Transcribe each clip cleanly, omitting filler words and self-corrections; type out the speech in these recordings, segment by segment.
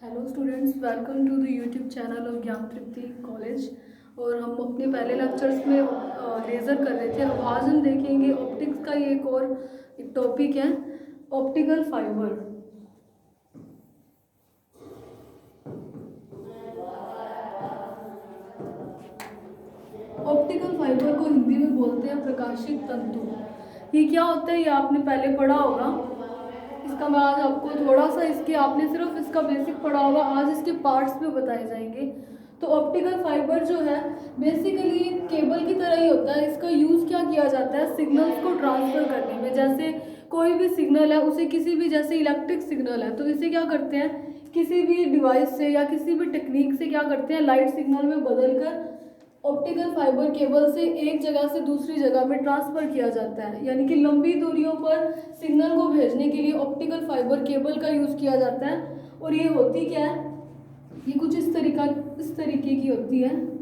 Hello students, welcome to the YouTube channel of Gyan Tripti college. और हम अपने पहले लेक्चर्स में लेज़र कर रहे थे। अब आज हम देखेंगे ऑप्टिक्स का ये एक टॉपिक है, ऑप्टिकल फाइबर। ऑप्टिकल फाइबर को हिंदी में बोलते हैं प्रकाशित तंतु। ये क्या होता है ये आपने पहले पढ़ा होगा। इसका मैं आज आपको थोड़ा सा आपने सिर्फ इसका बेसिक पढ़ा होगा, आज इसके पार्ट्स भी बताए जाएंगे। तो ऑप्टिकल फाइबर जो है बेसिकली केबल की तरह ही होता है। इसका यूज़ क्या किया जाता है, सिग्नल्स को ट्रांसफ़र करने में। जैसे कोई भी सिग्नल है उसे किसी भी, जैसे इलेक्ट्रिक सिग्नल है तो इसे क्या करते हैं, किसी भी डिवाइस से या किसी भी टेक्निक से क्या करते हैं, लाइट सिग्नल में बदल कर ऑप्टिकल फाइबर केबल से एक जगह से दूसरी जगह में ट्रांसफ़र किया जाता है। यानी कि लंबी दूरियों पर सिग्नल को भेजने के लिए ऑप्टिकल फाइबर केबल का यूज़ किया जाता है। और ये होती क्या है, ये कुछ इस तरीके की होती है।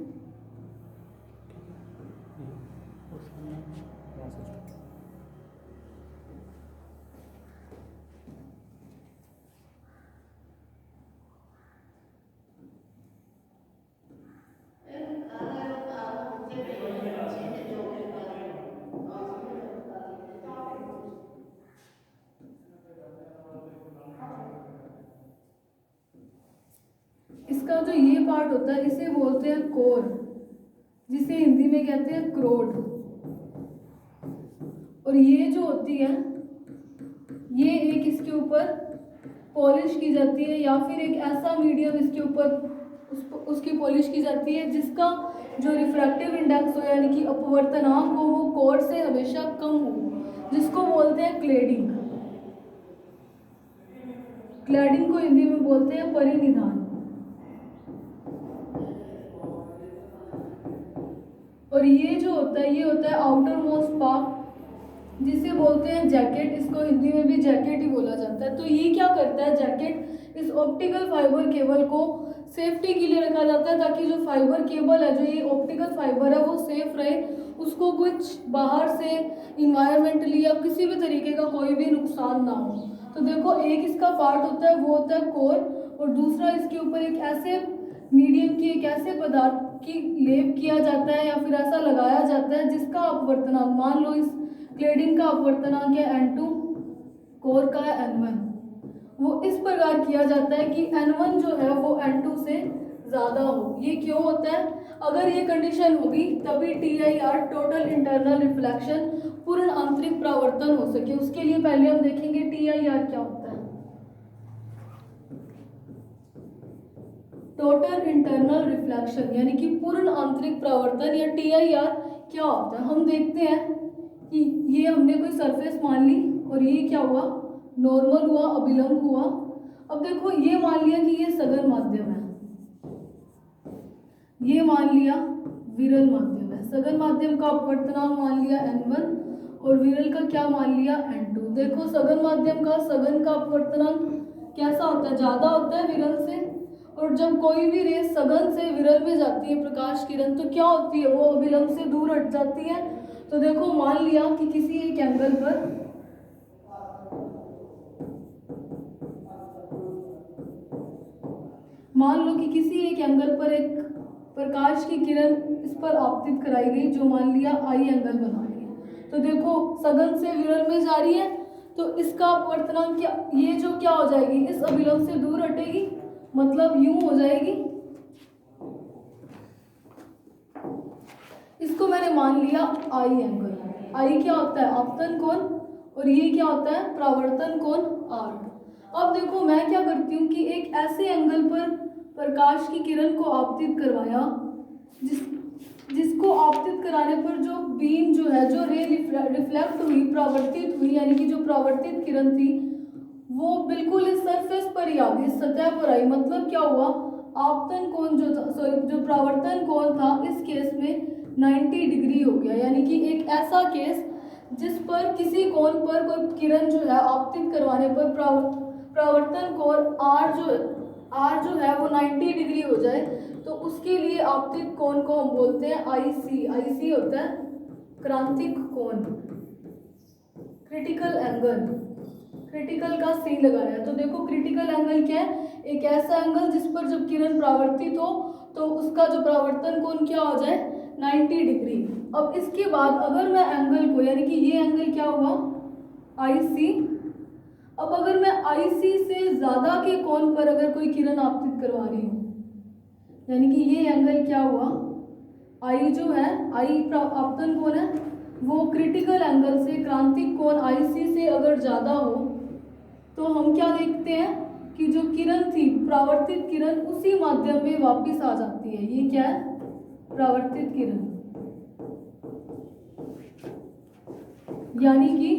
इसका जो ये पार्ट होता है इसे बोलते हैं कोर, जिसे हिंदी में कहते हैं क्रोड। और ये जो होती है ये एक इसके ऊपर पॉलिश की जाती है, या फिर एक ऐसा मीडियम इसके ऊपर उसकी पॉलिश की जाती है जिसका जो रिफ्रैक्टिव इंडेक्स हो यानी कि अपवर्तनांक हो वो कोर से हमेशा कम हो, जिसको बोलते हैं क्लेडिंग। क्लैडिंग को हिंदी में बोलते हैं परिनिधान। और ये जो होता है ये होता है आउटर मोस्ट पार्ट, जिसे बोलते हैं जैकेट। इसको हिंदी में भी जैकेट ही बोला जाता है। तो ये क्या करता है, जैकेट इस ऑप्टिकल फाइबर केबल को सेफ्टी के लिए रखा जाता है, ताकि जो फाइबर केबल है, जो ये ऑप्टिकल फाइबर है वो सेफ रहे, उसको कुछ बाहर से इन्वायरमेंटली या किसी भी तरीके का कोई भी नुकसान ना हो। तो देखो, एक इसका पार्ट होता है वो होता है कोर, और दूसरा इसके ऊपर एक ऐसे मीडियम की, एक ऐसे पदार्थ की लेप किया जाता है या फिर ऐसा लगाया जाता है जिसका अपवर्तनांक, मान लो इस क्लेडिंग का अपवर्तनांक है N2, कोर का है N1। वो इस प्रकार किया जाता है कि N1 जो है वो N2 से ज़्यादा हो। ये क्यों होता है, अगर ये कंडीशन होगी तभी TIR, टोटल इंटरनल रिफ्लेक्शन, पूर्ण आंतरिक परावर्तन हो सके। उसके लिए पहले हम देखेंगे TIR क्या होता है। टोटल इंटरनल रिफ्लेक्शन यानी कि पूर्ण आंतरिक परावर्तन, या TIR क्या होता है। हम देखते हैं कि ये हमने कोई सरफेस मान ली और ये क्या हुआ, नॉर्मल हुआ, अभिलंब हुआ। अब देखो, ये मान लिया कि ये सघन माध्यम है, ये मान लिया विरल माध्यम है। सघन माध्यम का अपवर्तनांक मान लिया N1 और विरल का क्या मान लिया N2। देखो, सघन माध्यम का सघन का अपवर्तनांक कैसा होता है, ज़्यादा होता है विरल से। और जब कोई भी रेस सघन से विरल में जाती है, प्रकाश किरण, तो क्या होती है, वो अभिलंब से दूर हट जाती है। तो देखो, मान लिया कि किसी एक एंगल पर एक प्रकाश की किरण इस पर आपतित कराई गई, जो मान लिया आई एंगल बना रही है। तो देखो, सघन से विरल में जा रही है, तो इसका अपवर्तनांक क्या, ये जो क्या हो जाएगी, इस अभिलंब से दूर हटेगी, मतलब यूं हो जाएगी। इसको मैंने मान लिया आई एंगल। आई क्या होता है, आपतन कोण, और ये क्या होता है, परावर्तन कोण आर। अब देखो, मैं क्या करती हूँ कि एक ऐसे एंगल पर प्रकाश की किरण को आपतित करवाया, जिसको आपतित कराने पर जो बीम जो है, जो रे रिफ्लेक्ट हुई, परावर्तित हुई, यानी कि जो परावर्तित किरण थी वो बिल्कुल इस सरफेस पर ही आ गई, इस सतह पर आई। मतलब क्या हुआ, आपतन कोण जो परावर्तन कोण था इस केस में 90 डिग्री हो गया। यानी कि एक ऐसा केस जिस पर किसी कोण पर कोई किरण जो है आपतित करवाने पर परावर्तन कोण आर जो है वो 90 डिग्री हो जाए, तो उसके लिए आपतित कोण को हम बोलते हैं IC। IC होता है क्रांतिक कोण, क्रिटिकल एंगल। क्रिटिकल का सी लगाया। तो देखो क्रिटिकल एंगल क्या है, एक ऐसा एंगल जिस पर जब किरण परावर्तित हो तो उसका जो परावर्तन कोण क्या हो जाए, 90 डिग्री। अब इसके बाद अगर मैं एंगल को, यानी कि ये एंगल क्या हुआ, IC, अब अगर मैं IC से ज़्यादा के कोण पर अगर कोई किरण आपतित करवा रही हूँ, यानी कि ये एंगल क्या हुआ, I जो है, I आपतन कोण है, वो क्रिटिकल एंगल से क्रांतिक कोण IC से अगर ज़्यादा हो तो हम क्या देखते हैं कि जो किरण थी, परावर्तित किरण उसी माध्यम में वापस आ जाती है। ये क्या है, परावर्तित किरण, यानी कि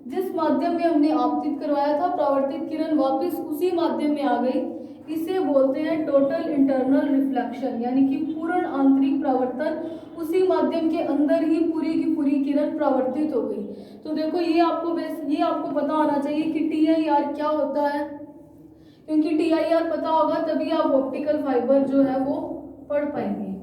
जिस माध्यम में हमने आपतित करवाया था, परावर्तित किरण वापस उसी माध्यम में आ गई। इसे बोलते हैं टोटल इंटरनल रिफ्लेक्शन, यानी कि पूर्ण आंतरिक परावर्तन, उसी माध्यम के अंदर ही पूरी की पूरी किरण परावर्तित हो गई। तो देखो ये आपको पता होना चाहिए कि TIR क्या होता है, क्योंकि TIR पता होगा तभी आप ऑप्टिकल फाइबर जो है वो पढ़ पाएंगे।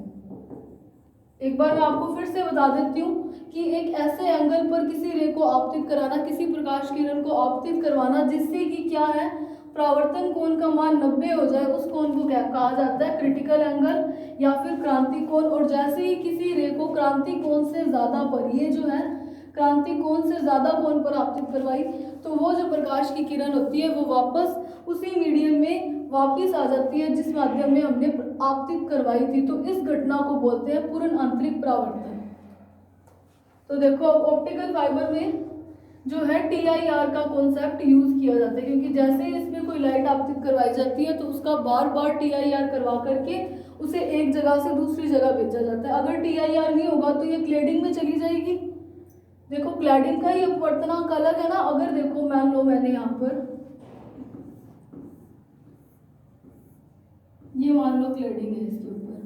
एक बार मैं आपको फिर से बता देती हूँ कि एक ऐसे एंगल पर किसी रे को आपतित कराना, किसी प्रकाश किरण को आपतित करवाना जिससे कि क्या है, परावर्तन कोण का मान 90 हो जाए, उस कोण को क्या कहा जाता है, क्रिटिकल एंगल या फिर क्रांति कोण। और जैसे ही किसी रे को क्रांति कोण से ज़्यादा पर, ये जो है क्रांति कोण से ज़्यादा कोण पर आपतित करवाई, तो वो जो प्रकाश की किरण होती है वो वापस उसी मीडियम में वापस आ जाती है जिस माध्यम में हमने आपतित करवाई थी। तो इस घटना को बोलते हैं पूर्ण आंतरिक परावर्तन। तो देखो अब ऑप्टिकल फाइबर में जो है TIR का कॉन्सेप्ट यूज किया जाता है, क्योंकि जैसे ही इसमें कोई लाइट आपतित करवाई जाती है तो उसका बार बार TIR करवा करके उसे एक जगह से दूसरी जगह भेजा जाता है। अगर TIR नहीं होगा तो ये क्लेडिंग में चली जाएगी। देखो क्लैडिंग का ही अपवर्तनांक अलग है ना। अगर देखो मान लो मैंने यहाँ पर ये मान लो क्लैडिंग है इसके ऊपर,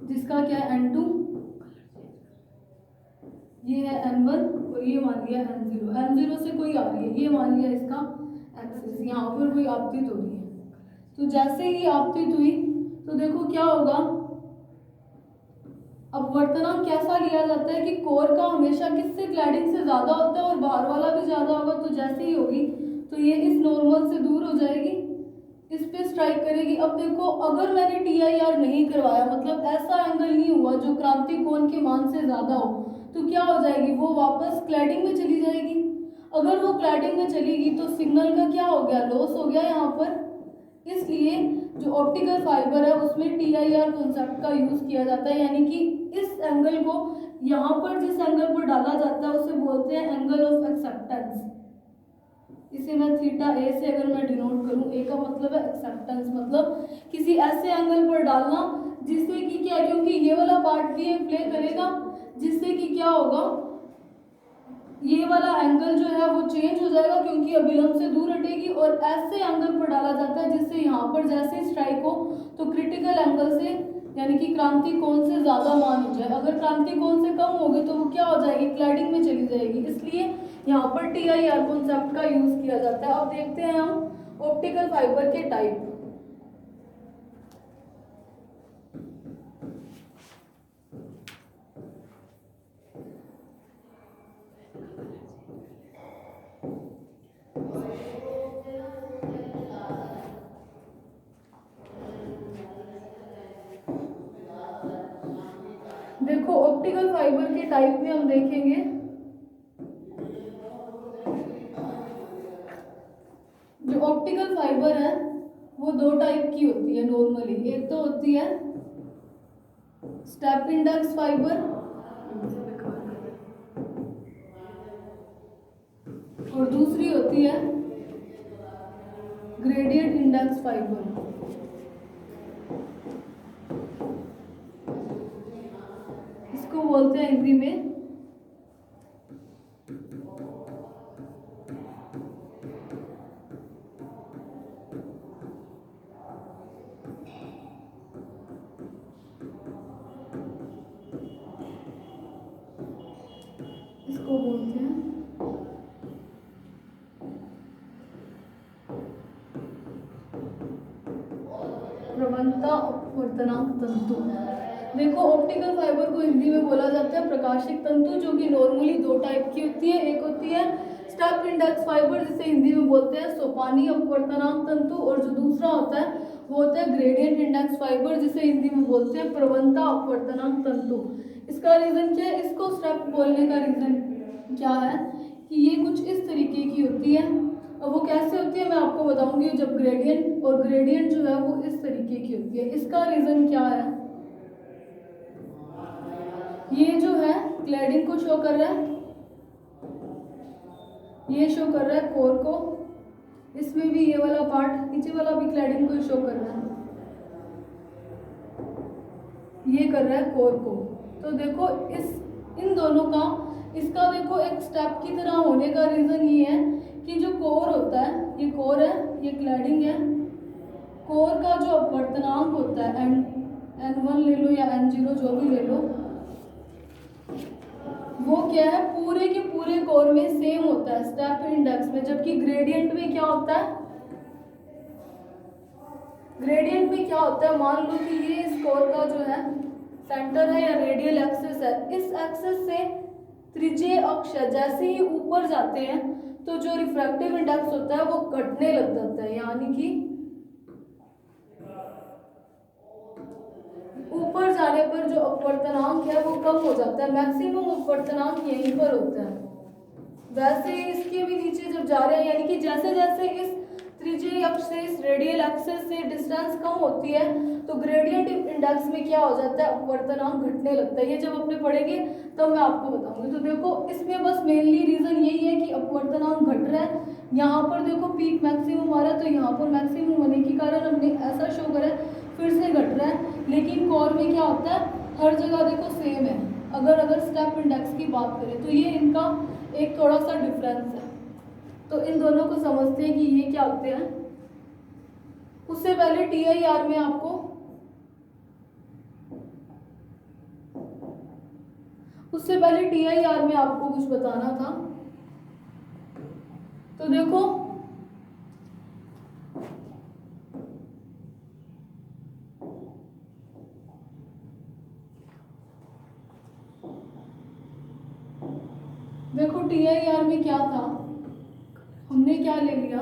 जिसका क्या है N2, ये है N1 और ये मान लिया N0। N0 से कोई आ रही है, ये मान लिया इसका एक्सिस, यहाँ पर कोई आपतित हो रही है। तो जैसे ही आपतित हुई तो देखो क्या होगा, अपवर्तनांक कैसा लिया जाता है कि कोर का हमेशा किससे, क्लैडिंग से ज्यादा होता है और बाहर वाला भी ज्यादा होगा। तो जैसे ही होगी तो ये इस नॉर्मल से दूर हो जाएगी, इस पे स्ट्राइक करेगी। अब देखो अगर मैंने TIR नहीं करवाया, मतलब ऐसा एंगल नहीं हुआ जो क्रांति कोण के मान से ज्यादा हो, तो क्या हो जाएगी, वो वापस क्लैडिंग में चली जाएगी। अगर वो क्लैडिंग में चलेगी तो सिग्नल का क्या हो गया, लॉस हो गया यहाँ पर। इसलिए जो ऑप्टिकल फाइबर है उसमें TIR कॉन्सेप्ट का यूज किया जाता है, यानी कि इस एंगल को यहाँ पर जिस एंगल पर डाला जाता है उसे बोलते हैं एंगल ऑफ एक्सेप्टेंस। इसे मैं θA से अगर मैं डिनोट करूं, A का मतलब है एक्सेप्टेंस, मतलब किसी ऐसे एंगल पर डालना जिससे कि क्या, क्योंकि ये वाला पार्ट भी प्ले करेगा, जिससे कि क्या होगा, ये वाला एंगल जो है वो चेंज हो जाएगा क्योंकि अभिलंब से दूर हटेगी। और ऐसे एंगल पर डाला जाता है जिससे यहाँ पर जैसे स्ट्राइक हो तो क्रिटिकल एंगल से, यानी कि क्रांति कोण से ज्यादा मान हो जाए। अगर क्रांति कोण से कम होगी तो वो क्या हो जाएगी, क्लैडिंग में चली जाएगी। इसलिए यहाँ पर TIR कॉन्सेप्ट का यूज किया जाता है। अब देखते हैं हम ऑप्टिकल फाइबर के टाइप। देखो ऑप्टिकल फाइबर के टाइप में हम देखेंगे, जो ऑप्टिकल फाइबर है वो दो टाइप की होती है नॉर्मली। एक तो होती है स्टेप इंडेक्स फाइबर और दूसरी होती है ग्रेडियंट इंडेक्स फाइबर। इसको बोलते हैं हिंदी में प्रवणता अपवर्तनांक तंतु। देखो ऑप्टिकल फाइबर को हिंदी में बोला जाता है प्रकाशिक तंतु, जो कि नॉर्मली दो टाइप की होती है। एक होती है स्टेप इंडेक्स फाइबर, जिसे हिंदी में बोलते हैं सोपानी अपवर्तनांक तंतु, और जो दूसरा होता है वो होता है ग्रेडियंट इंडेक्स फाइबर, जिसे हिंदी में बोलते हैं प्रवणता अपवर्तनांक तंतु। इसका रीजन क्या है, इसको स्टेप बोलने का रीजन क्या है कि ये कुछ इस तरीके की होती है। अब वो कैसे होती है मैं आपको बताऊंगी, जब ग्रेडियंट और ग्रेडियंट जो है वो इस तरीके की होती है। इसका रीजन क्या है, ये जो है क्लैडिंग को शो कर रहा है, ये शो कर रहा है कोर को, इसमें भी ये वाला पार्ट नीचे वाला भी क्लैडिंग को शो कर रहा है, ये कर रहा है कोर को। तो देखो इन दोनों का, इसका देखो एक स्टेप की तरह होने का रीजन ये है कि जो कोर होता है, ये कोर है, ये क्लैडिंग है, कोर का जो अपवर्तनांक होता है n1 ले लो या n0 जो भी ले लो, वो क्या है पूरे के पूरे कोर में सेम होता है स्टेप इंडेक्स में। जबकि ग्रेडियंट में क्या होता है, ग्रेडियंट में क्या होता है, मान लो कि ये इस कोर का जो है सेंटर है या रेडियल एक्सिस है, इस एक्सिस से त्रिज्यीय अक्ष है, जैसे ही ऊपर जाते हैं तो जो रिफ्रैक्टिव इंडेक्स होता है वो घटने लग जाता है, यानी कि ऊपर जाने पर जो अपवर्तनांक है वो कम हो जाता है, मैक्सिमम अपवर्तनांक यहीं पर होता है। वैसे इसके भी नीचे जब जा रहे हैं, यानी कि जैसे जैसे इस त्रिज्यीय अक्ष से इस रेडियल एक्सिस से डिस्टेंस कम होती है तो ग्रेडियंट इंडेक्स में क्या हो जाता है, अपवर्तनांक घटने लगता है। ये जब अपने पढ़ेंगे तब मैं आपको बताऊंगी। तो देखो इसमें बस मेनली रीजन यही है कि अपवर्तनांक घट रहा है, यहाँ पर देखो पीक मैक्सिमम आ रहा है, तो यहाँ पर मैक्सिमम होने के कारण हमने ऐसा शो करा है, फिर से घट रहा है। लेकिन कोर में क्या होता है, हर जगह देखो सेम है। अगर स्टेप इंडेक्स की बात करें तो ये इनका एक थोड़ा सा डिफरेंस है। तो इन दोनों को समझते हैं कि ये क्या होते हैं। उससे पहले TIR में आपको कुछ बताना था। तो देखो TIR में क्या था, हमने क्या ले लिया,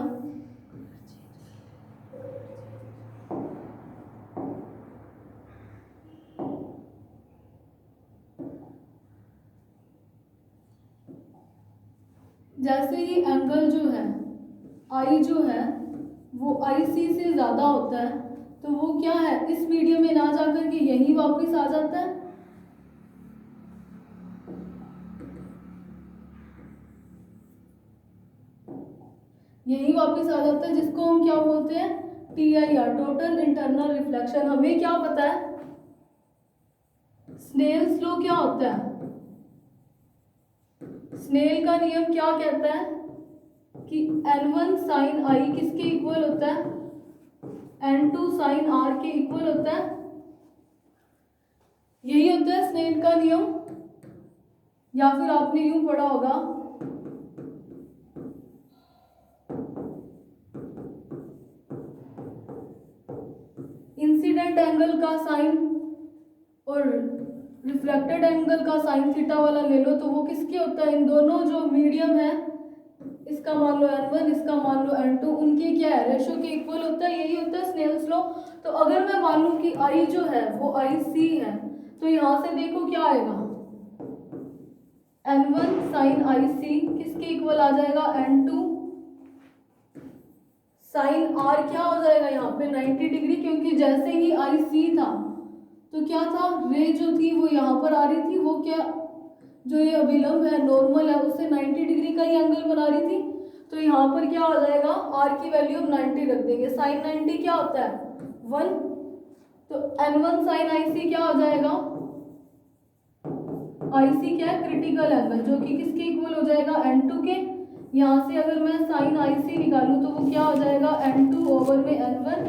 जैसे ही एंगल जो है I जो है वो IC से ज़्यादा होता है, तो वो क्या है इस मीडियम में ना जाकर के यहीं वापस आ जाता है। यही वापस आ जाता है, जिसको हम क्या बोलते हैं, TIR, टोटल इंटरनल रिफ्लेक्शन। हमें क्या पता है, स्नेल्स लॉ क्या होता है, स्नेल का नियम क्या कहता है कि n1 साइन I किसके इक्वल होता है, n2 साइन R के इक्वल होता है। यही होता है स्नेल का नियम, या फिर आपने यूं पढ़ा होगा, इंसिडेंट एंगल का साइन और रिफ्लेक्टेड एंगल का साइन थीटा वाला ले लो, तो वो किसके होता है, इन दोनों जो मीडियम है, इसका मान लो n1, इसका मान लो n2, उनके क्या है, रेशो के इक्वल होता है। यही होता है स्नेल्स लॉ। तो अगर मैं मानूं कि I जो है वो IC है, तो यहाँ से देखो क्या आएगा, n1 साइन IC किसके इक्वल आ जाएगा, n2 साइन R क्या हो जाएगा यहाँ पे 90 डिग्री, क्योंकि जैसे ही IC था तो क्या था, रे जो थी वो यहाँ पर आ रही थी, वो क्या जो ये अभिलंब है नॉर्मल है उससे 90 डिग्री का ही एंगल बना रही थी। तो यहाँ पर क्या हो जाएगा, R की वैल्यू हम 90 रख देंगे, साइन 90 क्या होता है 1, तो n1 साइन IC क्या हो जाएगा, IC क्या है क्रिटिकल एंगल, जो कि किसके इक्वल हो जाएगा, n2 के। यहाँ से अगर मैं साइन IC निकालूं तो वो क्या हो जाएगा, n2 ओवर में n1,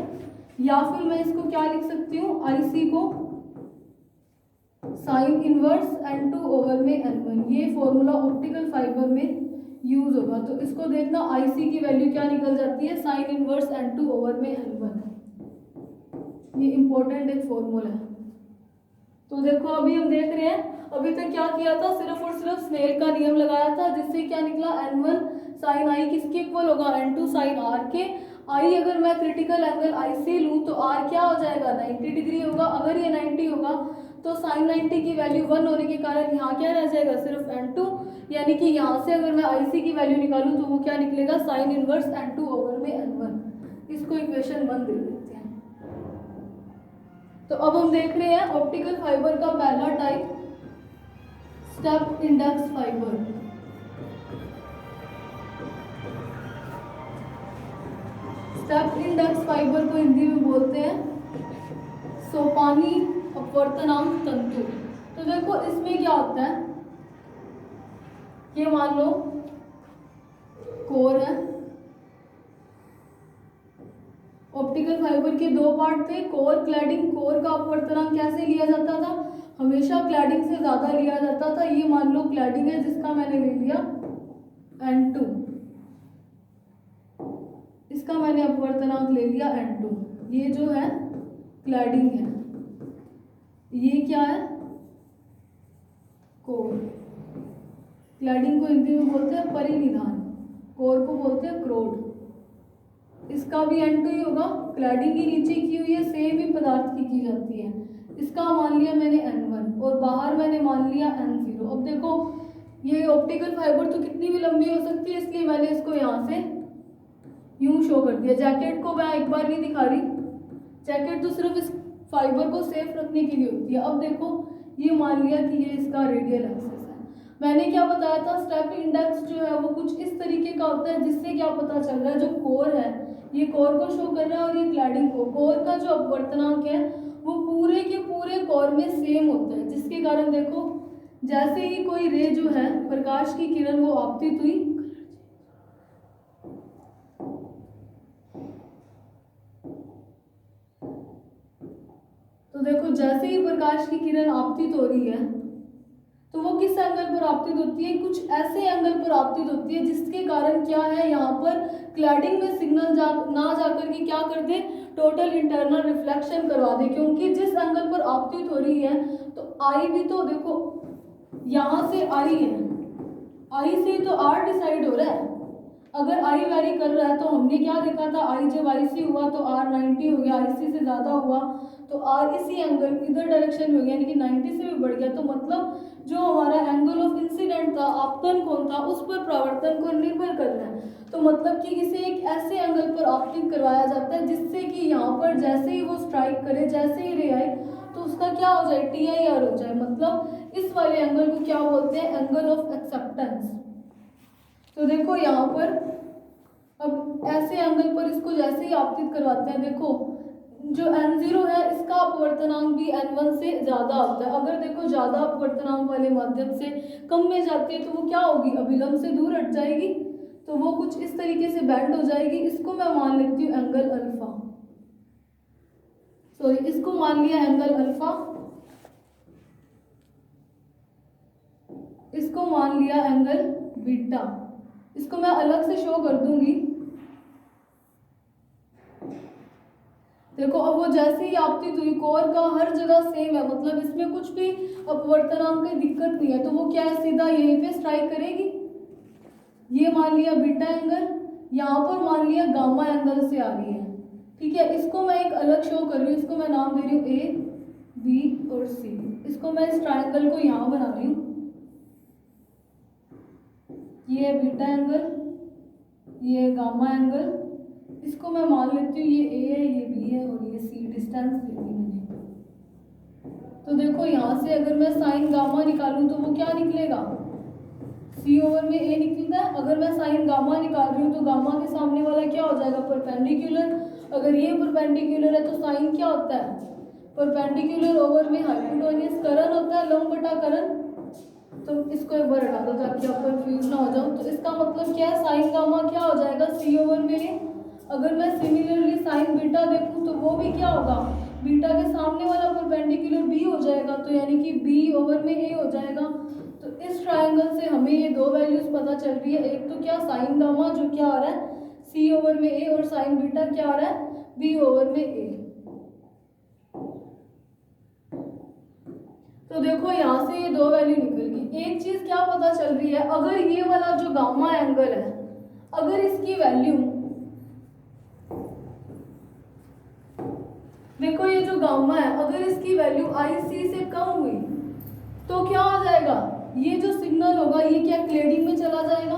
या फिर मैं इसको क्या लिख सकती हूँ, IC को साइन इनवर्स n2 ओवर में n1। ये फॉर्मूला ऑप्टिकल फाइबर में यूज होगा। तो इसको देखना, IC की वैल्यू क्या निकल जाती है, साइन इनवर्स n2 ओवर में n1। ये इंपॉर्टेंट एक फॉर्मूला है। तो देखो अभी हम देख रहे हैं, अभी तक क्या किया था, सिर्फ और सिर्फ स्नेल का नियम लगाया था, जिससे क्या निकला, n1 साइन आई किसके इक्वल होगा, n2 साइन आर के। आई अगर मैं क्रिटिकल एंगल आई सी लूँ तो आर क्या हो जाएगा, 90 डिग्री होगा। अगर ये 90 होगा तो साइन 90 की वैल्यू 1 होने के कारण यहाँ क्या रह जाएगा, सिर्फ n2, यानी कि यहाँ से अगर मैं आई सी की वैल्यू निकालूँ तो वो क्या निकलेगा, साइन इनवर्स n2 ओवर में n1। इसको इक्वेशन 1 दे देते हैं। तो अब हम देख रहे हैं ऑप्टिकल फाइबर का पहला type, step index fibre. Step index fibre को हिंदी में बोलते हैं सोपानी अपवर्तनांक तंतु। तो देखो इसमें क्या होता है, ये मान लो कोर है, ऑप्टिकल फाइबर के दो पार्ट थे, कोर क्लैडिंग। कोर का अपवर्तनांक कैसे लिया जाता था, हमेशा क्लैडिंग से ज्यादा लिया जाता था। ये मान लो क्लैडिंग है जिसका मैंने ले लिया n2, इसका मैंने अपवर्तनांक ले लिया n2। ये जो है क्लैडिंग है, ये क्या है, कोर। क्लैडिंग को हिंदी में बोलते हैं परिनिधान, कोर को बोलते हैं क्रोड। इसका भी n2 ही होगा, क्लैडिंग ही नीचे की हुई है, सेम ही पदार्थ की जाती है। इसका मान लिया मैंने n1 और बाहर मैंने मान लिया n0। अब देखो ये ऑप्टिकल फाइबर तो कितनी भी लंबी हो सकती है, इसलिए मैंने इसको यहाँ से यूं शो कर दिया। जैकेट को मैं एक बार नहीं दिखा रही, जैकेट तो सिर्फ इस फाइबर को सेफ रखने के लिए होती है। अब देखो ये मान लिया कि ये इसका रेडियल एक्सिस है। मैंने क्या बताया था, स्टेप इंडेक्स जो है वो कुछ इस तरीके का होता है, जिससे क्या पता चल रहा है, जो कोर है ये कोर को शो कर रहा है और ये क्लैडिंग को। कोर का जो अपवर्तनांक है वो पूरे के पूरे कोर में सेम होता है, जिसके कारण देखो जैसे ही कोई रे जो है, प्रकाश की किरण वो आपतित हुई, तो देखो जैसे ही प्रकाश की किरण आपतित हो रही है तो वो किस एंगल पर आपतित होती है, कुछ ऐसे एंगल पर आपतित होती है जिसके कारण क्या है, यहाँ पर क्लैडिंग में सिग्नल ना जाकर के क्या कर दे, टोटल इंटरनल रिफ्लेक्शन करवा दे। क्योंकि जिस एंगल पर आपतित हो रही है तो आई भी तो देखो यहाँ से आई है, आई से तो आर डिसाइड हो रहा है। अगर आई वेरी कर रहा है तो हमने क्या देखा था, आई जब आई सी हुआ तो आर 90 हो गया, आई सी से ज़्यादा हुआ तो आर इसी एंगल इधर डायरेक्शन में हो गया, यानी कि 90 से भी बढ़ गया। तो मतलब जो हमारा एंगल ऑफ इंसिडेंट था, आपतन कोण था, उस पर परावर्तन कोण निर्भर कर रहा है। तो मतलब कि इसे एक ऐसे एंगल पर आपतित करवाया जाता है जिससे कि यहाँ पर जैसे ही वो स्ट्राइक करे, जैसे ही रे आए तो उसका क्या हो जाए, टी आई आर हो जाए। मतलब इस वाले एंगल को क्या बोलते हैं, एंगल ऑफ एक्सेप्टेंस। तो देखो यहाँ पर अब ऐसे एंगल पर इसको जैसे ही आपतित करवाते हैं, देखो जो n0 है इसका अपवर्तनांक भी n1 से ज़्यादा होता है। अगर देखो ज़्यादा अपवर्तनांक वाले माध्यम से कम में जाती है तो वो क्या होगी, अभिलंब से दूर हट जाएगी, तो वो कुछ इस तरीके से बेंड हो जाएगी। इसको मैं मान लेती हूँ एंगल अल्फा, सॉरी इसको मान लिया एंगल अल्फा, इसको मान लिया एंगल बीटा। इसको मैं अलग से शो कर दूंगी। देखो अब वो जैसे ही आपतित हुई, कोर का हर जगह सेम है, मतलब इसमें कुछ भी अपवर्तनांक की दिक्कत नहीं है, तो वो क्या है, सीधा यहीं पे स्ट्राइक करेगी। ये मान लिया बीटा एंगल, यहाँ पर मान लिया गामा एंगल से आ रही है, ठीक है। इसको मैं एक अलग शो कर रही हूँ, इसको मैं नाम दे रही हूँ ए बी और सी। इसको मैं इस ट्राइंगल को यहाँ बना रही हूँ, ये है बीटा एंगल, ये है गामा एंगल। इसको मैं मान लेती हूँ ये ए है, ये बी है और ये सी, डिस्टेंस दे दी मैंने। तो देखो यहाँ से अगर मैं साइन गामा निकालूँ तो वो क्या निकलेगा, सी ओवर में ए निकलता है। अगर मैं साइन गामा निकाल रही हूँ तो गामा के सामने वाला क्या हो जाएगा, परपेंडिकुलर। अगर ये परपेंडिकुलर है तो साइन क्या होता है, परपेंडिकुलर ओवर में हाइपोटेन्यूस। करण होता है लंब बटा करण। तो इसको एक बार हटा दो ताकि आप कंफ्यूज ना हो जाओ। तो इसका मतलब क्या है, साइन गामा क्या हो जाएगा, सी ओवर में ए। अगर मैं सिमिलरली साइन बीटा देखूं तो वो भी क्या होगा, बीटा के सामने वाला परपेंडिकुलर बी हो जाएगा, तो यानी कि बी ओवर में ए हो जाएगा। तो इस ट्रायंगल से हमें ये दो वैल्यूज पता चल रही है, एक तो क्या साइन गामा जो क्या आ रहा है सी ओवर में ए, और साइन बीटा क्या आ रहा है बी ओवर में ए। तो देखो यहाँ से ये दो वैल्यू निकल गई। एक चीज क्या पता चल रही है, अगर ये वाला जो गामा एंगल है, अगर इसकी वैल्यू, देखो ये जो गामा है, अगर इसकी वैल्यू IC से कम हुई तो क्या हो जाएगा, ये जो सिग्नल होगा ये क्या क्लैडिंग में चला जाएगा।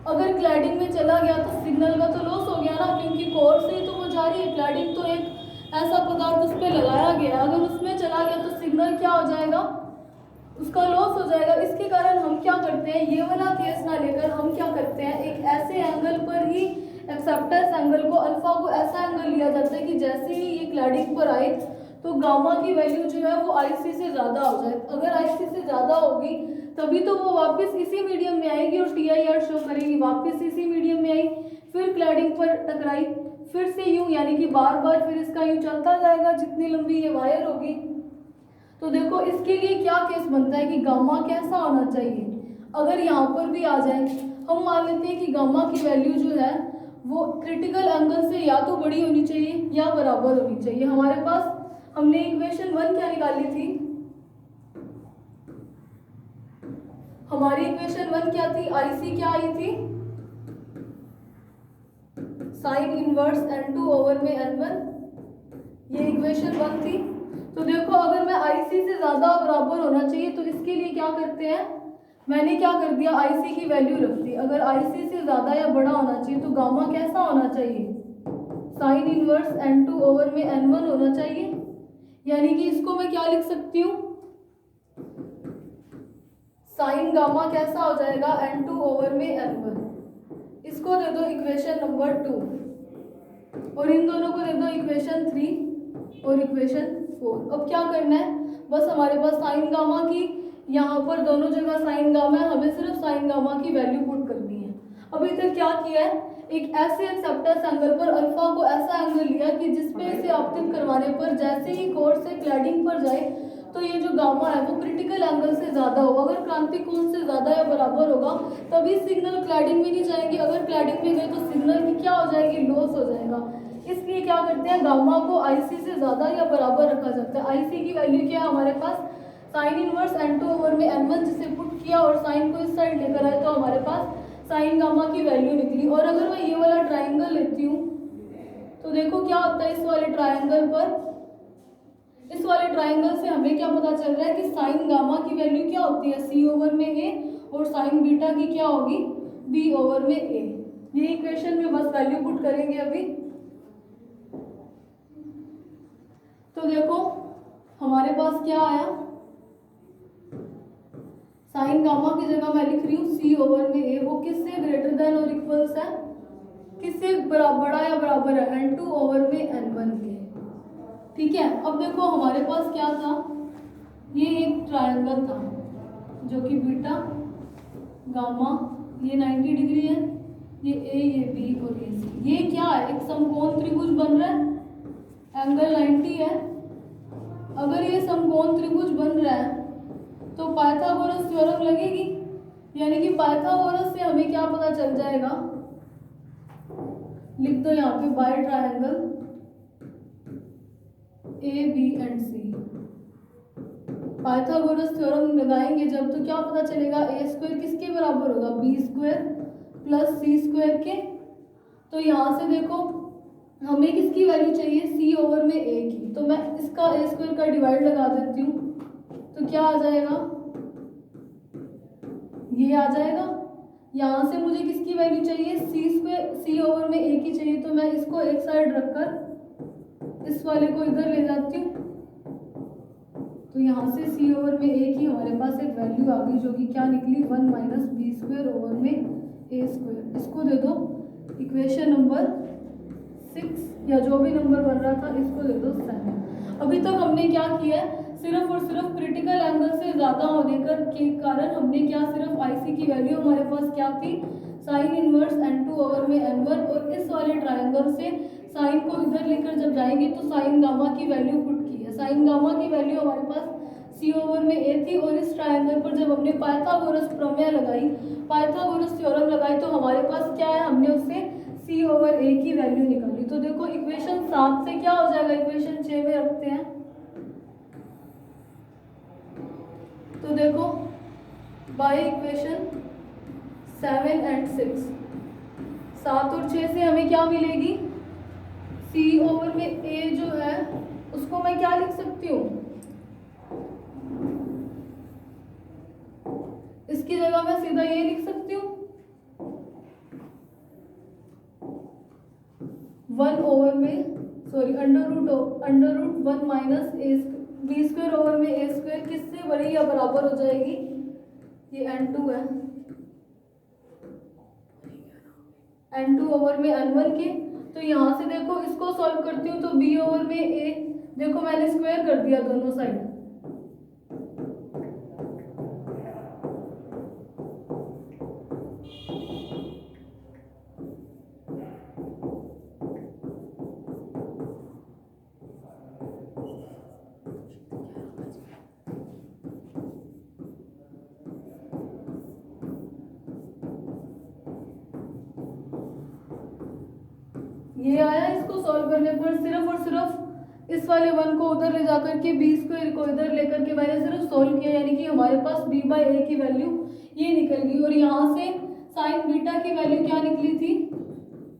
अगर क्लैडिंग में चला गया तो सिग्नल का तो लॉस हो गया ना, क्योंकि कोर से ही तो वो जा रही है। क्लैडिंग तो एक ऐसा पदार्थ उस पर लगाया गया, अगर उसमें चला गया तो सिग्नल क्या हो जाएगा, उसका लॉस हो जाएगा। इसके कारण हम क्या करते हैं, ये वाला केस ना लेकर हम क्या करते हैं, एक ऐसे एंगल पर ही, एक्सेप्टेंस एंगल को, अल्फा को ऐसा एंगल लिया जाता है कि जैसे ही ये क्लैडिंग पर आए तो गामा की वैल्यू जो है वो IC से ज़्यादा हो जाए। अगर IC से ज़्यादा होगी तभी तो वो वापस इसी मीडियम में आएगी और TIR शो करेगी, वापस इसी मीडियम में आई, फिर क्लैडिंग पर टकराई, फिर से यूं, यानी कि बार बार फिर इसका यूं चलता जाएगा जितनी लंबी ये वायर होगी। तो देखो इसके लिए क्या केस बनता है कि गामा कैसा होना चाहिए। अगर यहाँ पर भी आ जाए, हम मान लेते हैं कि गामा की वैल्यू जो है वो क्रिटिकल एंगल से या तो बड़ी होनी चाहिए या बराबर होनी चाहिए। हमारे पास हमने इक्वेशन 1 क्या निकाली थी, हमारी इक्वेशन 1 क्या थी, IC क्या आई थी, साइन इनवर्स N2 ओवर में N1, ये इक्वेशन 1 थी। तो देखो अगर मैं IC से ज़्यादा बराबर होना चाहिए तो इसके लिए क्या करते हैं, मैंने क्या कर दिया, IC की वैल्यू रख दी। अगर IC से ज़्यादा या बड़ा होना चाहिए तो गामा कैसा होना चाहिए, साइन इनवर्स N2 ओवर में N1 होना चाहिए। यानी कि इसको मैं क्या लिख सकती हूँ, साइन गामा कैसा हो जाएगा, N2 ओवर में N1। इसको दे दो इक्वेशन नंबर 2 और इन दोनों को दे दो इक्वेशन 3 और इक्वेशन 4। अब क्या करना है, बस हमारे पास साइन गामा की, यहाँ पर दोनों जगह साइन गामा है, हमें सिर्फ साइन गामा की वैल्यू पुट करनी है। अभी तक क्या किया है, एक ऐसे एक्सेप्टेंस एंगल पर अल्फा को ऐसा एंगल लिया कि जिसपे इसे आपतित करवाने पर जैसे ही कोर से क्लैडिंग पर जाए तो ये जो गामा है वो क्रिटिकल एंगल से ज़्यादा हो। अगर क्रांति कोण से ज़्यादा या बराबर होगा तभी सिग्नल क्लैडिंग में नहीं जाएंगे, अगर क्लैडिंग में गए तो सिग्नल की क्या हो जाएगी, लॉस हो जाएगा। इसलिए क्या करते हैं, गामा को IC से ज़्यादा या बराबर रखा जाता है। IC की वैल्यू क्या है हमारे पास, साइन इनवर्स N2 ओवर में N1 जिसे पुट किया और साइन को इस साइड लेकर आए तो हमारे पास साइन गामा की वैल्यू निकली। और अगर मैं ये वाला ट्राइंगल लेती हूँ तो देखो क्या होता है, इस वाले ट्राइंगल पर, इस वाले ट्राइंगल से हमें क्या पता चल रहा है कि साइन गामा की वैल्यू क्या होती है, C ओवर में A और साइन बीटा की क्या होगी, B ओवर में A। ये इक्वेशन में बस वैल्यू पुट करेंगे अभी। तो देखो हमारे पास क्या आया, साइन गामा की जगह मैं लिख रही हूँ C ओवर में A, वो किससे ग्रेटर देन और इक्वल्स है, किससे बड़ा या बराबर है, N2 ओवर में N1 के। ठीक है, अब देखो हमारे पास क्या था, ये एक ट्रायंगल था जो कि बीटा गामा, ये 90 डिग्री है, ये A, ये B और ये C। ये क्या है, एक समकोण त्रिभुज बन रहा है, एंगल 90 है। अगर ये समकोण त्रिभुज बन रहा है तो पाइथागोरस थ्योरम लगेगी, यानी कि पाइथागोरस से हमें क्या पता चल जाएगा, लिख दो यहाँ पे by triangle A, B and C। Pythagoras theorem लगाएंगे जब तो क्या पता चलेगा, A स्क्वायर किसके बराबर होगा, B square plus C square के। तो यहाँ से देखो हमें किसकी वैल्यू चाहिए, C ओवर में A की, तो मैं इसका A स्क्वायर का डिवाइड लगा देती हूँ तो क्या आ जाएगा, ये आ जाएगा। यहाँ से मुझे किसकी वैल्यू चाहिए, C ओवर में A की चाहिए, तो मैं इसको एक साइड रखकर इस वाले को इधर ले जाती हूँ। तो यहाँ से C ओवर में A की हमारे पास एक वैल्यू आ गई जो कि क्या निकली, 1 माइनस B स्क्वायर ओवर में A स्क्वायर। इसको दे दो इक्वेशन नंबर 6 या जो भी नंबर बन रहा था इसको दे दो 7। अभी तक हमने क्या किया है, सिर्फ और सिर्फ क्रिटिकल एंगल से ज़्यादा होने के कारण हमने क्या, सिर्फ IC की वैल्यू हमारे पास क्या थी, साइन इनवर्स N2 ओवर में N1, और इस वाले ट्रायंगल से साइन को इधर लेकर जब जाएंगे तो साइन गामा की वैल्यू पुट की है। साइन गामा की वैल्यू हमारे पास C ओवर में A थी, और इस ट्रायंगल पर जब हमने पाइथागोरस प्रमेय लगाई, पाइथागोरस थ्योरम लगाई, तो हमारे पास क्या है, हमने उससे C ओवर A की वैल्यू निकाली। तो देखो इक्वेशन 7 से क्या हो जाएगा, इक्वेशन 6 में रखते हैं, तो देखो बाय इक्वेशन 7 and 6, 7 और 6 से हमें क्या मिलेगी, C ओवर में A जो है उसको मैं क्या लिख सकती हूँ, इसकी जगह मैं सीधा ये लिख सकती हूँ 1 ओवर में under root 1 minus A B square over में ए स्क्वायर किससे बड़ी या बराबर हो जाएगी, ये n2 है, n2 ओवर में n1 के। तो यहाँ से देखो इसको सॉल्व करती हूँ तो b ओवर में a, देखो मैंने स्क्वायर कर दिया दोनों साइड, ये आया। इसको सॉल्व करने पर सिर्फ और सिर्फ इस वाले 1 को उधर ले जाकर के बी स्क्वायर को इधर लेकर के मैंने सिर्फ सॉल्व किया, यानी कि हमारे पास b बाई ए की वैल्यू ये निकल गई। और यहाँ से साइन बीटा की वैल्यू क्या निकली थी,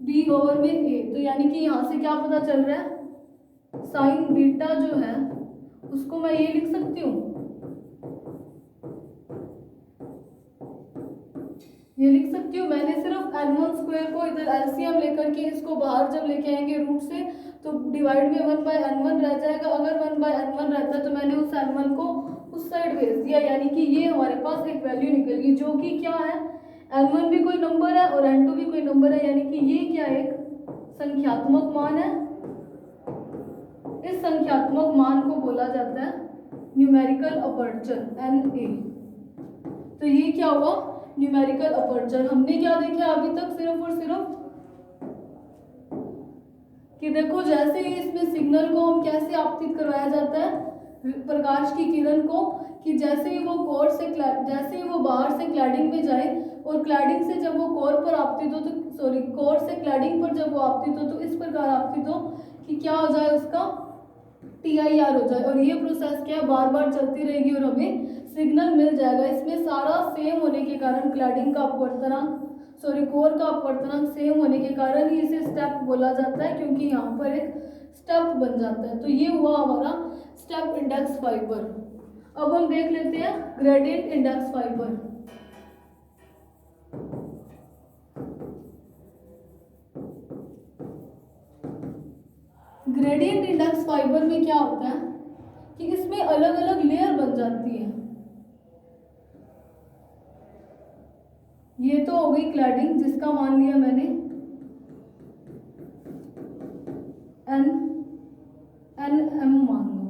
b ओवर में a। तो यानी कि यहाँ से क्या पता चल रहा है, साइन बीटा जो है उसको मैं ये लिख सकती हूँ, ये लिख सकती हूँ। मैंने सिर्फ n1 स्क्वायर को इधर एलसीएम लेकर के इसको बाहर जब लेके आएंगे रूट से तो डिवाइड में 1 बाय n1 रह जाएगा। अगर 1 बाय n1 रहता है तो मैंने उस n1 को उस साइड भेज दिया, यानी कि ये हमारे पास एक वैल्यू निकल गई जो कि क्या है, n1 भी कोई नंबर है और n2 भी कोई नंबर है, यानी कि ये क्या एक संख्यात्मक मान है। इस संख्यात्मक मान को बोला जाता है न्यूमेरिकल अपर्चर NA। तो ये क्या हुआ, न्यूमेरिकल अपर्चर। हमने क्या देखा अभी तक, सिर्फ और सिर्फ कि देखो जैसे ही इसमें सिग्नल को हम कैसे आपतित करवाया जाता है प्रकाश की किरण को, कि जैसे ही वो कोर से जैसे ही वो बाहर से क्लैडिंग में जाए और क्लैडिंग से जब वो कोर पर आपतित हो तो कोर से क्लैडिंग पर जब वो आपतित हो तो इस प्रकार आपतित हो कि क्या हो जाए, उसका TIR हो जाए। और ये प्रोसेस क्या है, बार बार चलती रहेगी और हमें सिग्नल मिल जाएगा। इसमें सारा सेम होने के कारण क्लैडिंग का अपवर्तनांक कोर का अपवर्तनांक सेम होने के कारण ही इसे स्टेप बोला जाता है, क्योंकि यहाँ पर एक स्टेप बन जाता है। तो ये हुआ हमारा स्टेप इंडेक्स फाइबर। अब हम देख लेते हैं gradient index fibre. Gradient index fibre में क्या होता है कि इसमें अलग अलग लेयर बन जाती है। ये तो हो गई क्लैडिंग जिसका मान लिया मैंने NM मान लो।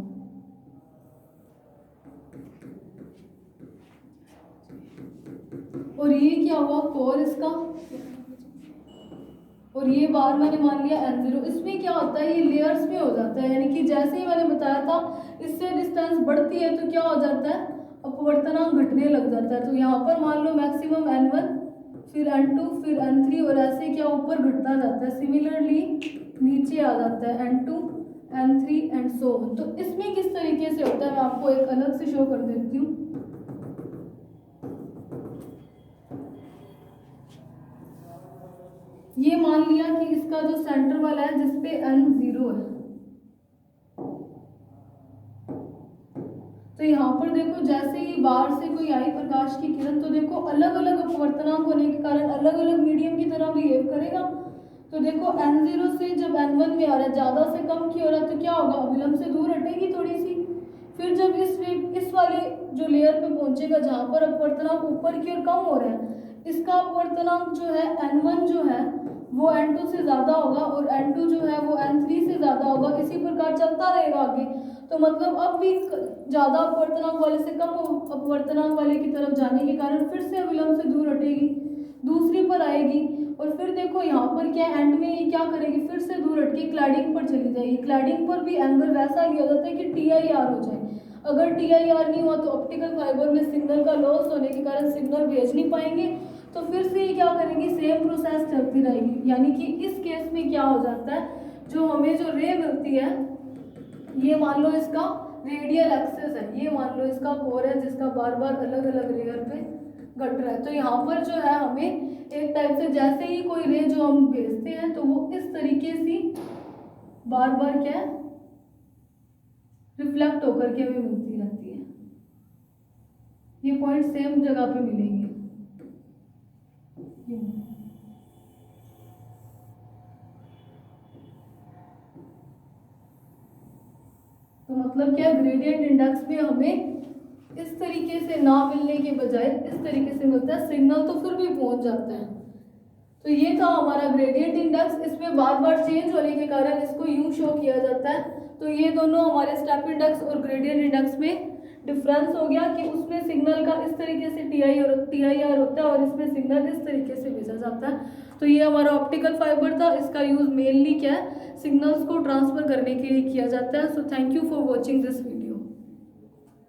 और ये क्या हुआ, कोर इसका, और ये बार मैंने मान लिया N0। इसमें क्या होता है, ये लेयर्स में हो जाता है, यानी कि जैसे ही मैंने बताया था इससे डिस्टेंस बढ़ती है तो क्या हो जाता है, अपवर्तनांक घटने लग जाता है। तो यहाँ पर मान लो मैक्सिमम N1, फिर N2, फिर N3 और ऐसे क्या ऊपर घटता जाता है। सिमिलरली नीचे आ जाता है N2, N3 and so on. तो इसमें किस तरीके से होता है मैं आपको एक अलग से शो कर देती हूँ। ये मान लिया कि इसका जो सेंटर वाला है जिसपे N0 है, तो यहाँ पर देखो जैसे ही बाहर से कोई आई प्रकाश की किरण तो देखो अलग अलग अपवर्तनांक होने के कारण अलग अलग मीडियम की तरह बिहेव करेगा। तो देखो N0 से जब N1 में आ रहा है, ज़्यादा से कम की हो रहा है तो क्या होगा, अविलंब से दूर हटेगी थोड़ी सी। फिर जब इस वाले जो लेयर पे पहुंचेगा जहाँ पर अपवर्तनांक ऊपर की ओर कम हो रहा है, इसका अपवर्तनांक जो है N1 जो है वो N2 से ज़्यादा होगा और N2 जो है वो N3 से ज़्यादा होगा। इसी प्रकार चलता रहेगा आगे। तो मतलब अब भी ज़्यादा अपवर्तनांक वाले से कम अपवर्तनांक वाले की तरफ जाने के कारण फिर से अविलंब से दूर हटेगी, दूसरी पर आएगी और फिर देखो यहाँ पर क्या एंड में ये क्या करेगी, फिर से दूर हटके क्लैडिंग पर चली जाएगी। क्लैडिंग पर भी एंगल वैसा लिया जाता है कि TIR हो जाए। अगर TIR नहीं हुआ तो ऑप्टिकल फाइबर में सिग्नल का लॉस होने के कारण सिग्नल भेज नहीं पाएंगे, तो फिर से ये क्या करेंगे, सेम प्रोसेस चलती रहेगी। यानी कि इस केस में क्या हो जाता है, जो हमें जो रे मिलती है ये मान लो इसका रेडियल एक्सेस है, ये मान लो इसका कोर है जिसका बार बार अलग अलग लेयर पे घट रहा है। तो यहाँ पर जो है हमें एक टाइप से जैसे ही कोई रे जो हम भेजते हैं तो वो इस तरीके से बार बार क्या है रिफ्लेक्ट होकर के हमें मिलती रहती है। ये पॉइंट सेम जगह पे मिलेंगे। तो मतलब क्या ग्रेडियंट इंडेक्स में हमें इस तरीके से ना मिलने के बजाय इस तरीके से मिलता है, सिग्नल तो फिर भी पहुंच जाता है। तो ये था हमारा ग्रेडियंट इंडेक्स, इसमें बार बार चेंज होने के कारण इसको यूं शो किया जाता है। तो ये दोनों हमारे स्टेप इंडेक्स और ग्रेडियंट इंडेक्स में डिफरेंस हो गया कि उसमें सिग्नल का इस तरीके से TIR होता है और इसमें सिग्नल इस तरीके से भेजा जाता है। तो ये हमारा ऑप्टिकल फाइबर था, इसका यूज मेनली क्या है सिग्नल्स को ट्रांसफर करने के लिए किया जाता है। So thank you for watching this video.